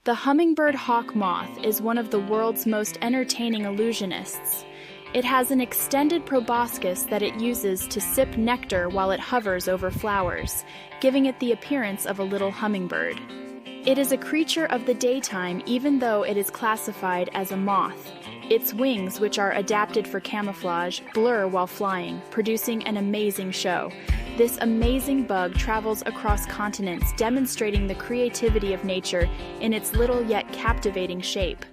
The hummingbird hawk-moth is one of the world's most entertaining illusionists. It has an extended proboscis that it uses to sip nectar while it hovers over flowers, giving it the appearance of a little hummingbird. It is a creature of the daytime even though it is classified as a moth. Its wings, which are adapted for camouflage, blur while flying, producing an amazing show. This amazing bug travels across continents, demonstrating the creativity of nature in its little yet captivating shape.